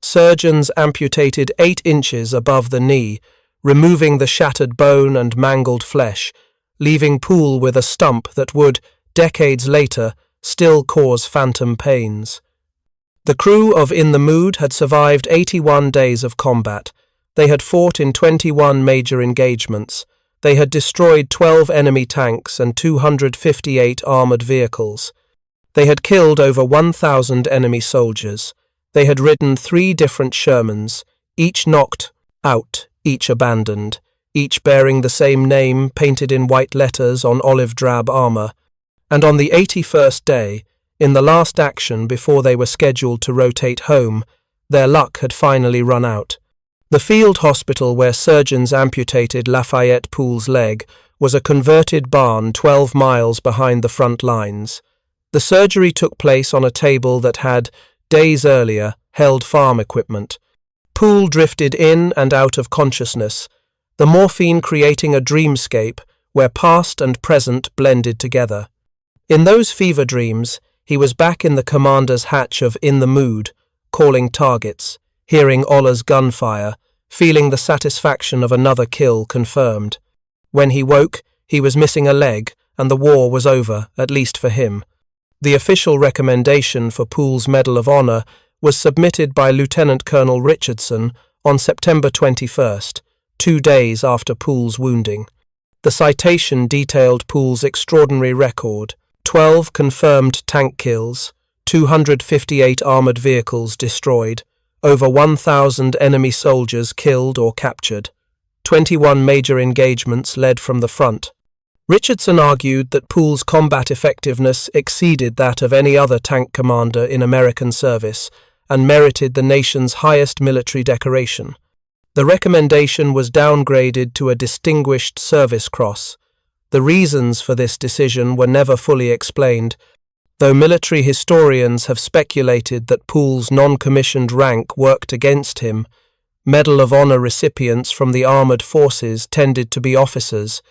Surgeons amputated 8 inches above the knee, removing the shattered bone and mangled flesh, leaving Poole with a stump that would, decades later, still cause phantom pains. The crew of In the Mood had survived 81 days of combat. They had fought in 21 major engagements. They had destroyed 12 enemy tanks and 258 armoured vehicles. They had killed over 1,000 enemy soldiers. They had ridden 3 different Shermans, each knocked out, each abandoned, each bearing the same name painted in white letters on olive-drab armour. And on the 81st day, in the last action before they were scheduled to rotate home, their luck had finally run out. The field hospital where surgeons amputated Lafayette Poole's leg was a converted barn 12 miles behind the front lines. The surgery took place on a table that had, days earlier, held farm equipment. Poole drifted in and out of consciousness, the morphine creating a dreamscape where past and present blended together. In those fever dreams, he was back in the commander's hatch of In the Mood, calling targets, hearing Ollah's gunfire, feeling the satisfaction of another kill confirmed. When he woke, he was missing a leg, and the war was over, at least for him. The official recommendation for Poole's Medal of Honor was submitted by Lieutenant Colonel Richardson on September 21st, 2 days after Poole's wounding. The citation detailed Poole's extraordinary record: 12 confirmed tank kills, 258 armoured vehicles destroyed, over 1,000 enemy soldiers killed or captured, 21 major engagements led from the front. Richardson argued that Poole's combat effectiveness exceeded that of any other tank commander in American service and merited the nation's highest military decoration. The recommendation was downgraded to a Distinguished Service Cross. The reasons for this decision were never fully explained, though military historians have speculated that Poole's non-commissioned rank worked against him. Medal of Honor recipients from the armoured forces tended to be officers.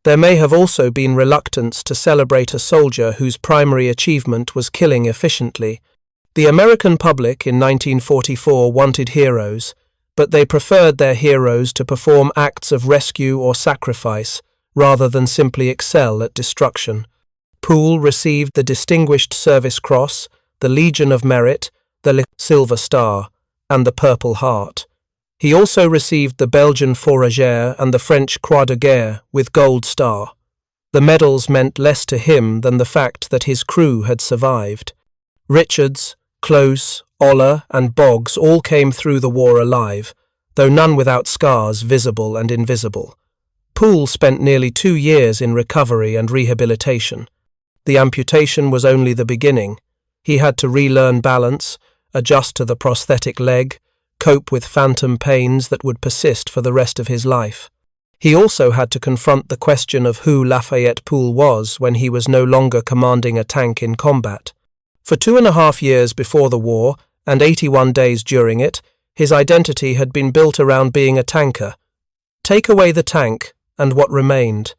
There may have also been reluctance to celebrate a soldier whose primary achievement was killing efficiently. The American public in 1944 wanted heroes, but they preferred their heroes to perform acts of rescue or sacrifice, rather than simply excel at destruction. Poole received the Distinguished Service Cross, the Legion of Merit, the Silver Star, and the Purple Heart. He also received the Belgian Fourragère and the French Croix de Guerre with Gold Star. The medals meant less to him than the fact that his crew had survived. Richards, Close, Ollah, and Boggs all came through the war alive, though none without scars visible and invisible. Poole spent nearly 2 years in recovery and rehabilitation. The amputation was only the beginning. He had to relearn balance, adjust to the prosthetic leg, cope with phantom pains that would persist for the rest of his life. He also had to confront the question of who Lafayette Poole was when he was no longer commanding a tank in combat. For 2.5 years before the war, and 81 days during it, his identity had been built around being a tanker. Take away the tank, and what remained?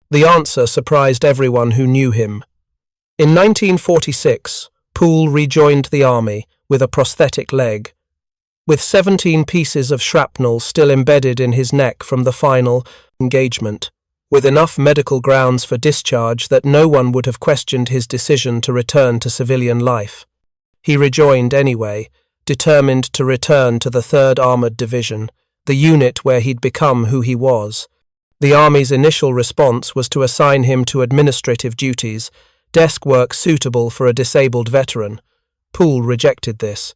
The answer surprised everyone who knew him. In 1946, Poole rejoined the army with a prosthetic leg. With 17 pieces of shrapnel still embedded in his neck from the final engagement, with enough medical grounds for discharge that no one would have questioned his decision to return to civilian life. He rejoined anyway, determined to return to the 3rd Armoured Division, the unit where he'd become who he was. The Army's initial response was to assign him to administrative duties, desk work suitable for a disabled veteran. Poole rejected this.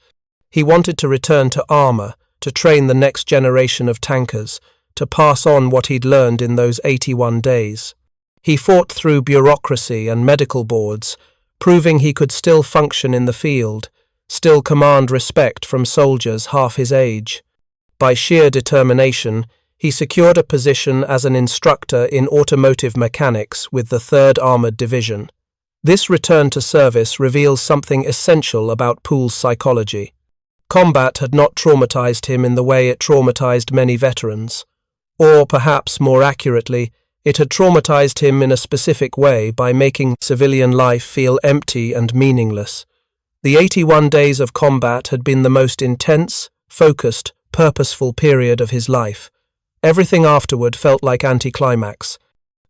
He wanted to return to armour, to train the next generation of tankers, to pass on what he'd learned in those 81 days. He fought through bureaucracy and medical boards, proving he could still function in the field, still command respect from soldiers half his age. By sheer determination, he secured a position as an instructor in automotive mechanics with the 3rd Armoured Division. This return to service reveals something essential about Poole's psychology. Combat had not traumatized him in the way it traumatized many veterans. Or, perhaps more accurately, it had traumatized him in a specific way by making civilian life feel empty and meaningless. The 81 days of combat had been the most intense, focused, purposeful period of his life. Everything afterward felt like anticlimax.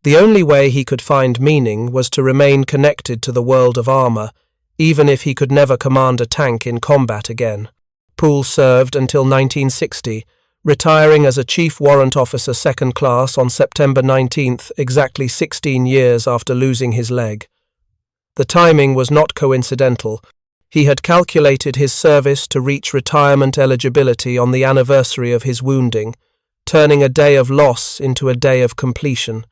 The only way he could find meaning was to remain connected to the world of armor, even if he could never command a tank in combat again. Poole served until 1960, retiring as a Chief Warrant Officer Second Class on September 19th, exactly 16 years after losing his leg. The timing was not coincidental. He had calculated his service to reach retirement eligibility on the anniversary of his wounding, turning a day of loss into a day of completion.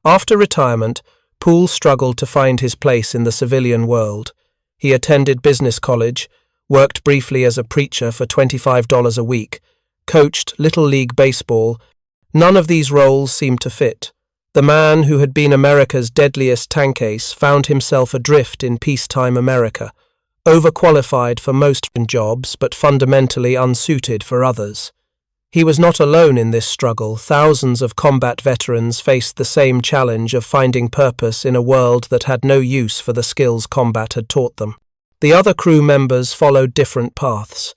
After retirement, Poole struggled to find his place in the civilian world. He attended business college, worked briefly as a preacher for $25 a week, coached Little League Baseball. None of these roles seemed to fit. The man who had been America's deadliest tank ace found himself adrift in peacetime America, overqualified for most jobs but fundamentally unsuited for others. He was not alone in this struggle. Thousands of combat veterans faced the same challenge of finding purpose in a world that had no use for the skills combat had taught them. The other crew members followed different paths.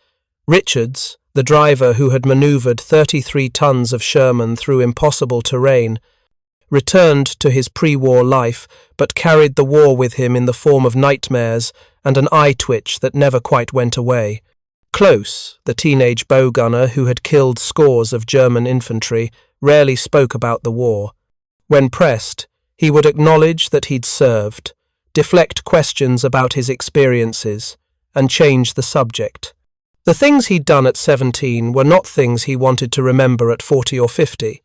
Richards, the driver who had maneuvered 33 tons of Sherman through impossible terrain, returned to his pre-war life but carried the war with him in the form of nightmares and an eye twitch that never quite went away. Close, the teenage bow gunner who had killed scores of German infantry, rarely spoke about the war. When pressed, he would acknowledge that he'd served, deflect questions about his experiences, and change the subject. The things he'd done at 17 were not things he wanted to remember at 40 or 50.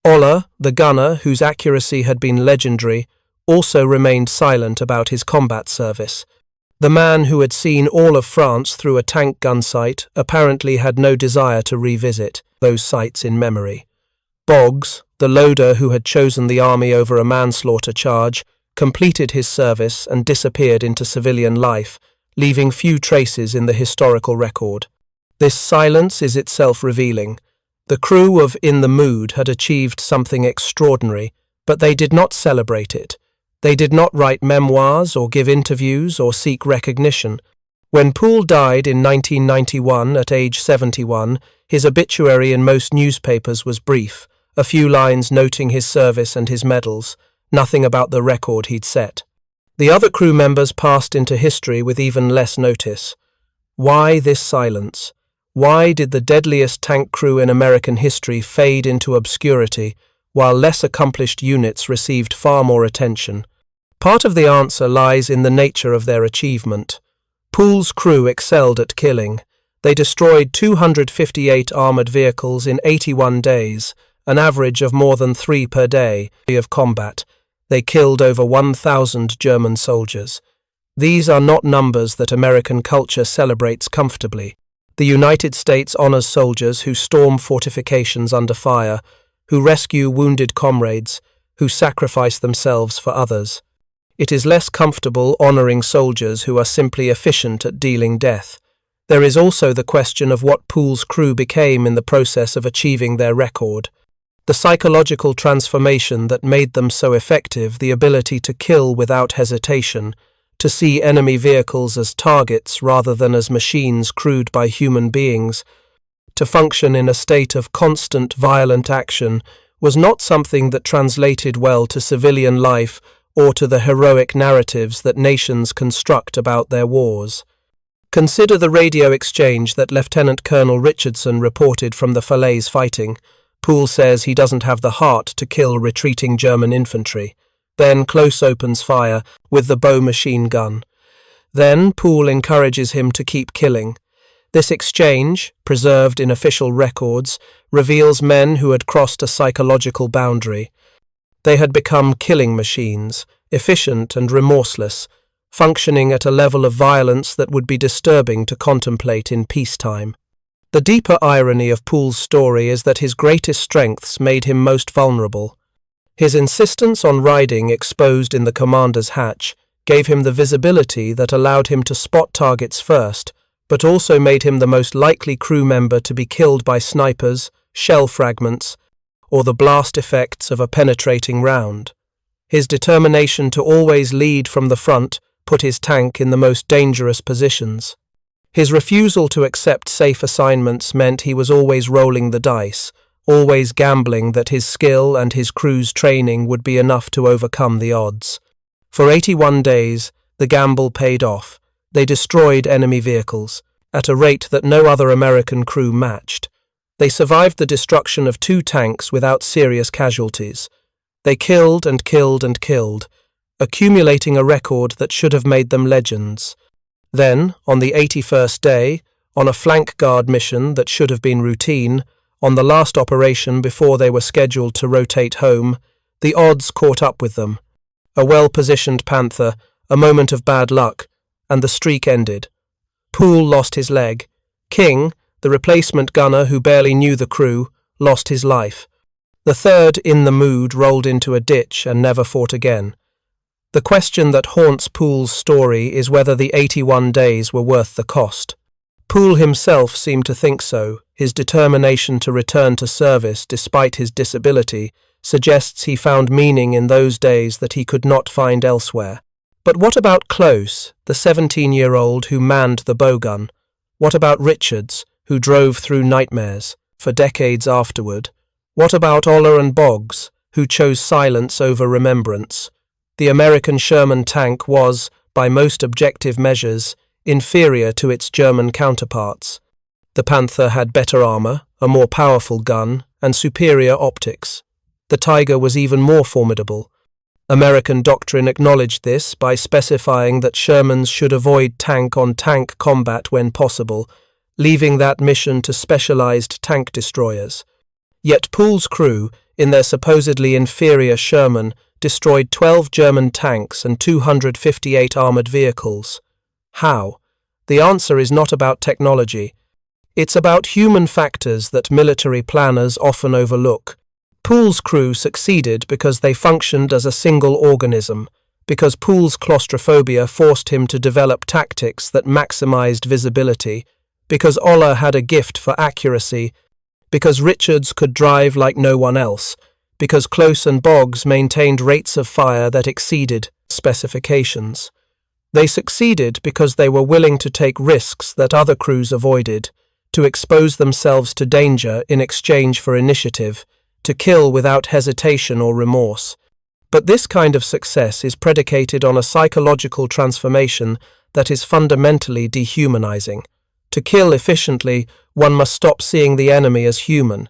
Oller, the gunner, whose accuracy had been legendary, also remained silent about his combat service. The man who had seen all of France through a tank gun sight apparently had no desire to revisit those sights in memory. Boggs, the loader who had chosen the army over a manslaughter charge, completed his service and disappeared into civilian life, leaving few traces in the historical record. This silence is itself revealing. The crew of In the Mood had achieved something extraordinary, but they did not celebrate it. They did not write memoirs or give interviews or seek recognition. When Poole died in 1991 at age 71, his obituary in most newspapers was brief, a few lines noting his service and his medals, nothing about the record he'd set. The other crew members passed into history with even less notice. Why this silence? Why did the deadliest tank crew in American history fade into obscurity, while less accomplished units received far more attention? Part of the answer lies in the nature of their achievement. Poole's crew excelled at killing. They destroyed 258 armored vehicles in 81 days, an average of more than 3 per day of combat. They killed over 1,000 German soldiers. These are not numbers that American culture celebrates comfortably. The United States honors soldiers who storm fortifications under fire, who rescue wounded comrades, who sacrifice themselves for others. It is less comfortable honoring soldiers who are simply efficient at dealing death. There is also the question of what Poole's crew became in the process of achieving their record. The psychological transformation that made them so effective, the ability to kill without hesitation, to see enemy vehicles as targets rather than as machines crewed by human beings, to function in a state of constant violent action, was not something that translated well to civilian life or to the heroic narratives that nations construct about their wars. Consider the radio exchange that Lieutenant Colonel Richardson reported from the Falaise fighting. Poole says he doesn't have the heart to kill retreating German infantry. Then Close opens fire with the bow machine gun. Then Poole encourages him to keep killing. This exchange, preserved in official records, reveals men who had crossed a psychological boundary. They had become killing machines, efficient and remorseless, functioning at a level of violence that would be disturbing to contemplate in peacetime. The deeper irony of Poole's story is that his greatest strengths made him most vulnerable. His insistence on riding exposed in the commander's hatch gave him the visibility that allowed him to spot targets first, but also made him the most likely crew member to be killed by snipers, shell fragments, or the blast effects of a penetrating round. His determination to always lead from the front put his tank in the most dangerous positions. His refusal to accept safe assignments meant he was always rolling the dice, always gambling that his skill and his crew's training would be enough to overcome the odds. For 81 days, the gamble paid off. They destroyed enemy vehicles, at a rate that no other American crew matched. They survived the destruction of 2 tanks without serious casualties. They killed and killed and killed, accumulating a record that should have made them legends. Then, on the 81st day, on a flank guard mission that should have been routine, on the last operation before they were scheduled to rotate home, the odds caught up with them. A well-positioned Panther, a moment of bad luck, and the streak ended. Poole lost his leg. King, the replacement gunner who barely knew the crew, lost his life. The third in the mood rolled into a ditch and never fought again. The question that haunts Poole's story is whether the 81 days were worth the cost. Poole himself seemed to think so. His determination to return to service despite his disability suggests he found meaning in those days that he could not find elsewhere. But what about Close, the 17-year-old who manned the bowgun? What about Richards, who drove through nightmares for decades afterward? What about Oller and Boggs, who chose silence over remembrance? The American Sherman tank was, by most objective measures, inferior to its German counterparts. The Panther had better armor, a more powerful gun, and superior optics. The Tiger was even more formidable. American doctrine acknowledged this by specifying that Shermans should avoid tank-on-tank combat when possible, leaving that mission to specialized tank destroyers. Yet Poole's crew, in their supposedly inferior Sherman, destroyed 12 German tanks and 258 armored vehicles. How? The answer is not about technology. It's about human factors that military planners often overlook. Poole's crew succeeded because they functioned as a single organism, because Poole's claustrophobia forced him to develop tactics that maximized visibility, because Oller had a gift for accuracy, because Richards could drive like no one else, because Close and Boggs maintained rates of fire that exceeded specifications. They succeeded because they were willing to take risks that other crews avoided, to expose themselves to danger in exchange for initiative, to kill without hesitation or remorse. But this kind of success is predicated on a psychological transformation that is fundamentally dehumanizing. To kill efficiently, one must stop seeing the enemy as human.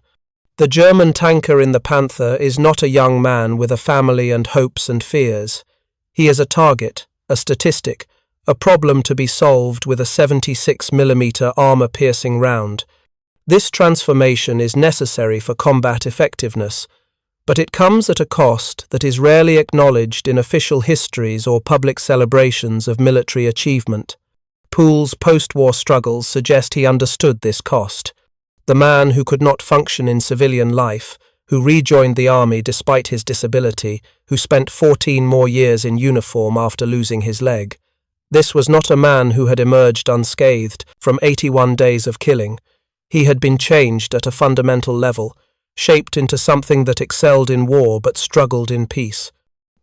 The German tanker in the Panther is not a young man with a family and hopes and fears. He is a target, a statistic, a problem to be solved with a 76mm armor-piercing round. This transformation is necessary for combat effectiveness, but it comes at a cost that is rarely acknowledged in official histories or public celebrations of military achievement. Poole's post-war struggles suggest he understood this cost. The man who could not function in civilian life, who rejoined the army despite his disability, who spent 14 more years in uniform after losing his leg. This was not a man who had emerged unscathed from 81 days of killing. He had been changed at a fundamental level, shaped into something that excelled in war but struggled in peace.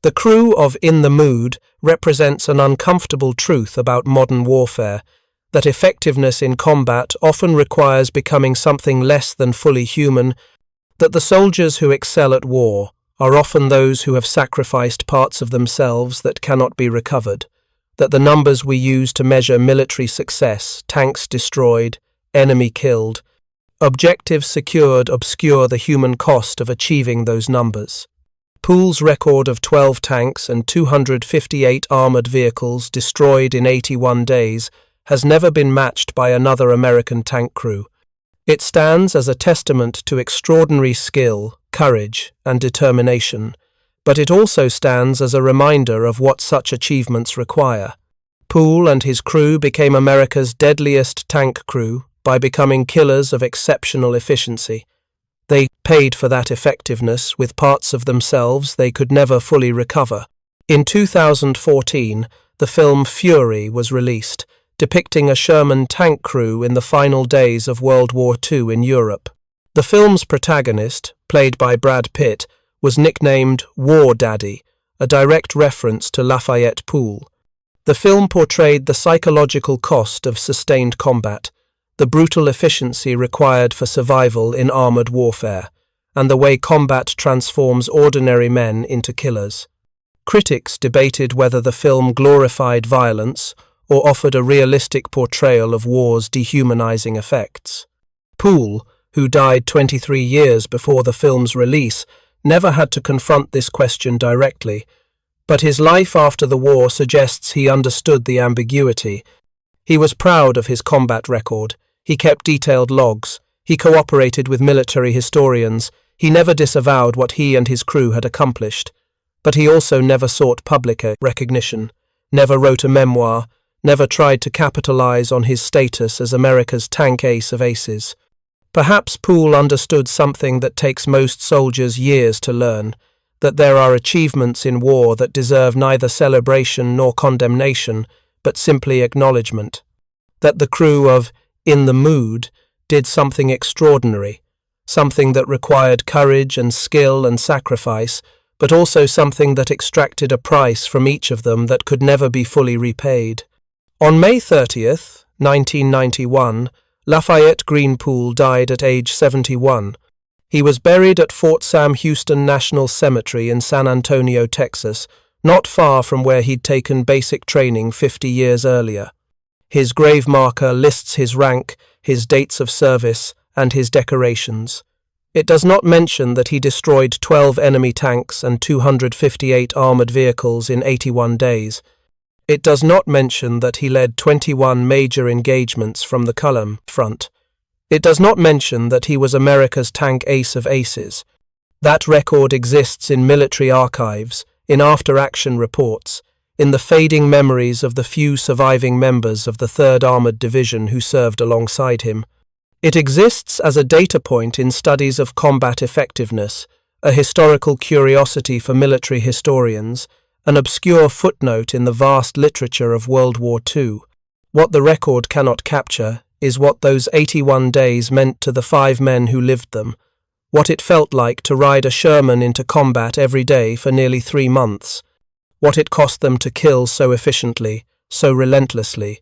The crew of In the Mood represents an uncomfortable truth about modern warfare, that effectiveness in combat often requires becoming something less than fully human, that the soldiers who excel at war are often those who have sacrificed parts of themselves that cannot be recovered, that the numbers we use to measure military success, tanks destroyed, enemy killed, objectives secured, obscure the human cost of achieving those numbers. Poole's record of 12 tanks and 258 armored vehicles destroyed in 81 days has never been matched by another American tank crew. It stands as a testament to extraordinary skill, courage, and determination, but it also stands as a reminder of what such achievements require. Poole and his crew became America's deadliest tank crew by becoming killers of exceptional efficiency. They paid for that effectiveness with parts of themselves they could never fully recover. In 2014, the film Fury was released, depicting a Sherman tank crew in the final days of World War II in Europe. The film's protagonist, played by Brad Pitt, was nicknamed War Daddy, a direct reference to Lafayette Poole. The film portrayed the psychological cost of sustained combat, the brutal efficiency required for survival in armored warfare. and the way combat transforms ordinary men into killers. Critics debated whether the film glorified violence or offered a realistic portrayal of war's dehumanizing effects. Poole, who died 23 years before the film's release, never had to confront this question directly, but his life after the war suggests he understood the ambiguity. He was proud of his combat record. He kept detailed logs. He cooperated with military historians. He never disavowed what he and his crew had accomplished. But he also never sought public recognition, never wrote a memoir, never tried to capitalize on his status as America's tank ace of aces. Perhaps Poole understood something that takes most soldiers years to learn, that there are achievements in war that deserve neither celebration nor condemnation, but simply acknowledgement. That the crew of In the Mood did something extraordinary, something that required courage and skill and sacrifice, but also something that extracted a price from each of them that could never be fully repaid. On May 30th, 1991, Lafayette Green Poole died at age 71. He was buried at Fort Sam Houston National Cemetery in San Antonio, Texas, not far from where he'd taken basic training 50 years earlier. His grave marker lists his rank, his dates of service, and his decorations. It does not mention that he destroyed 12 enemy tanks and 258 armored vehicles in 81 days. It does not mention that he led 21 major engagements from the column front. It does not mention that he was America's tank ace of aces. That record exists in military archives, in after-action reports, in the fading memories of the few surviving members of the 3rd Armored Division who served alongside him. It exists as a data point in studies of combat effectiveness, a historical curiosity for military historians, an obscure footnote in the vast literature of World War II. What the record cannot capture is what those 81 days meant to the 5 men who lived them, what it felt like to ride a Sherman into combat every day for nearly 3 months, what it cost them to kill so efficiently, so relentlessly,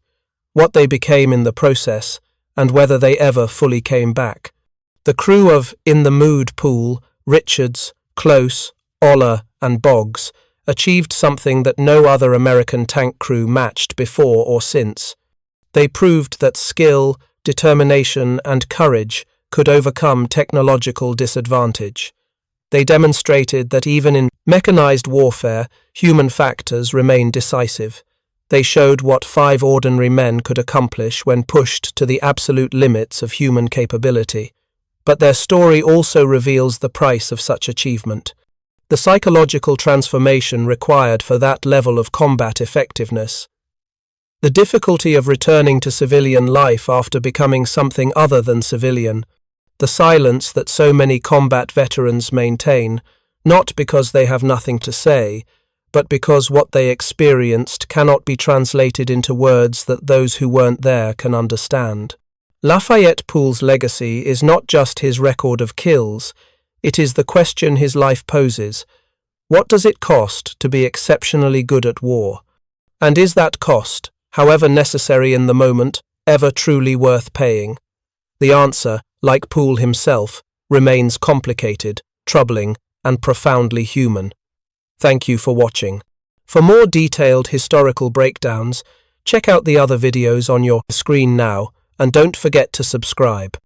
what they became in the process, and whether they ever fully came back. The crew of In the Mood Poole, Richards, Close, Oller, and Boggs achieved something that no other American tank crew matched before or since. They proved that skill, determination, and courage could overcome technological disadvantage. They demonstrated that even in mechanized warfare, human factors remain decisive. They showed what 5 ordinary men could accomplish when pushed to the absolute limits of human capability. But their story also reveals the price of such achievement. The psychological transformation required for that level of combat effectiveness. The difficulty of returning to civilian life after becoming something other than civilian. The silence that so many combat veterans maintain, not because they have nothing to say, but because what they experienced cannot be translated into words that those who weren't there can understand. Lafayette Poole's legacy is not just his record of kills, it is the question his life poses. What does it cost to be exceptionally good at war? And is that cost, however necessary in the moment, ever truly worth paying? The answer, like Poole himself, remains complicated, troubling, and profoundly human. Thank you for watching. For more detailed historical breakdowns, check out the other videos on your screen now, and don't forget to subscribe.